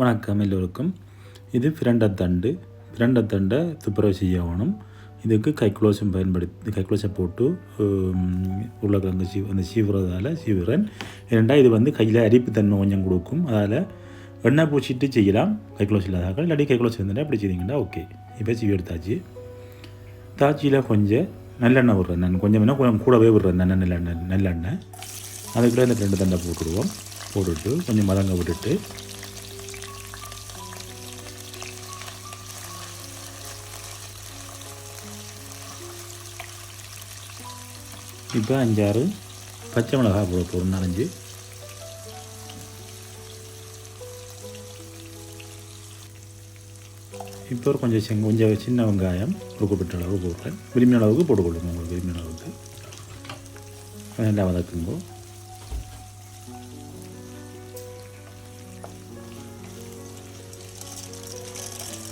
வணக்கம் எல்லோருக்கும். இது பிரண்டத்தண்டை துப்புரவு செய்யணும். இதுக்கு கைக்குலோஸை போட்டு உருளைக்கிழங்கு அந்த சீவுறதால சீவுறேன். ஏனெண்டா இது வந்து கையில் அரிப்பு தன்மை கொஞ்சம் கொடுக்கும். அதால் எண்ணெய் பூச்சிட்டு செய்யலாம் கைக்குலோஸ் இல்லாதாக்கள். இல்லாட்டி கைக்குலோஸ் இருந்துட்டா அப்படி செய்திங்கன்னா ஓகே. இப்போ சீவி எடுத்தாச்சு. தாச்சியில் கொஞ்சம் நல்லெண்ணெய் விடுறேன். நான் கொஞ்சம் கூடவே விடுறேன் நல்லெண்ணெய். அதுக்குள்ளே இந்த பிரண்டத்தண்டை போட்டுட்டு கொஞ்சம் மதங்க விட்டுட்டு இப்போ 5-6 பச்சை மிளகாய் போட போகிறோம். 4-5 இப்போ ஒரு கொஞ்சம் சின்ன வெங்காயம் குறிப்பிட்ட அளவு போடுறேன். விரும்பின அளவுக்கு போட்டுக்கொள்ளுங்க. உங்களுக்கு விரும்பின அளவுக்கு நல்லா வதக்குங்கோ.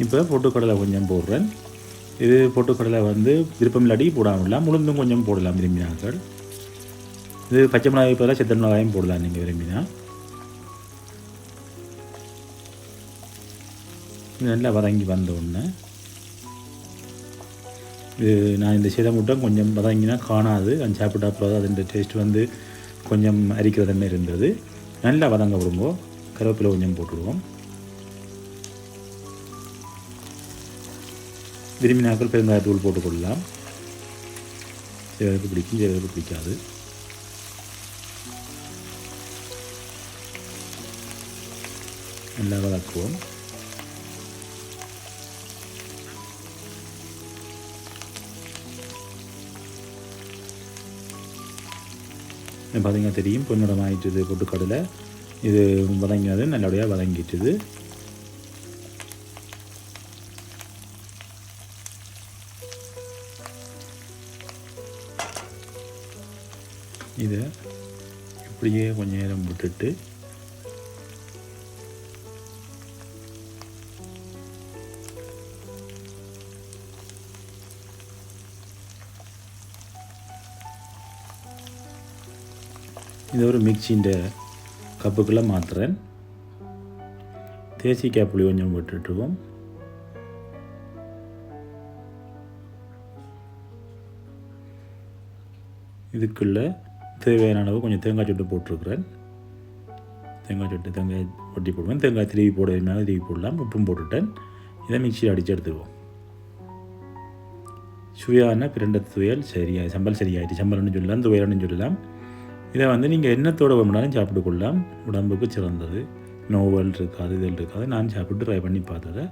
இப்போ பொட்டுக்கடலை கொஞ்சம் போடுறேன். இது பொட்டுக்கடலை வந்து விருப்பம் இல்லாட்டி போடாமலாம், உளுந்தும் கொஞ்சம் போடலாம் விரும்பினாக்கள். இது பச்சை மிளகாய் பதிலாக செத்த மிளகாயும் போடலாம் நீங்கள் விரும்பினா. இது நல்லா வதங்கி வந்த உடனே இது நான் இந்த சிதை முட்டை கொஞ்சம் வதங்கினா காணாது. அது சாப்பிட்டா அப்புறம் அதோட டேஸ்ட் வந்து கொஞ்சம் அரிக்கிற தன்மை இருந்தது. நல்லா வதங்க விடுங்கோ. கருவேப்பிலை கொஞ்சம் போட்டுடுவோம். விரும்பினாக்கள் பெருங்காயத்தூள் போட்டுக்கொள்ளலாம். சிலருக்கு பிடிக்கும், சிலருக்கு பிடிக்காது. நல்லா வதக்குவோம். பார்த்தீங்கன்னா தெரியும் பொன்னிடம் ஆகிட்டுது பொட்டுக்கடலை. இது வதங்கினது நல்லபடியாக வதங்கிட்டுது. இதை இப்படியே கொஞ்சம் நேரம் விட்டுட்டு இதை ஒரு மிக்சின்ற கப்புக்குள்ளே மாற்றுறேன். தேசிக்காய் புளி கொஞ்சம் விட்டுட்டுவோம். இதுக்குள்ளே தேவையான அளவு கொஞ்சம் தேங்காய் சொட்டு போட்டிருக்கிறேன். தேங்காய் ஒட்டி போடுவேன். தேங்காய் திருவி போடுறதுனால திருவி போடலாம். உப்பும் போட்டுட்டேன். இதை மிக்சியில் அடித்து எடுத்துருவோம். சுவையான பிரண்டை துவையல் சம்பல் சரியாயிட்டு. சம்பல்னு சொல்லலாம், துவையல்னு சொல்லலாம். இதை வந்து நீங்கள் எண்ணத்தோடு வேணும்னாலும் சாப்பிட்டு கொள்ளலாம். உடம்புக்கு சிறந்தது. நோவல் இருக்காது, இதில் இருக்காது. நான் சாப்பிட்டு ட்ரை பண்ணி பார்த்ததை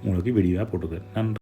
உங்களுக்கு வீடியோவாக போட்டுக்கிறேன். நன்றி.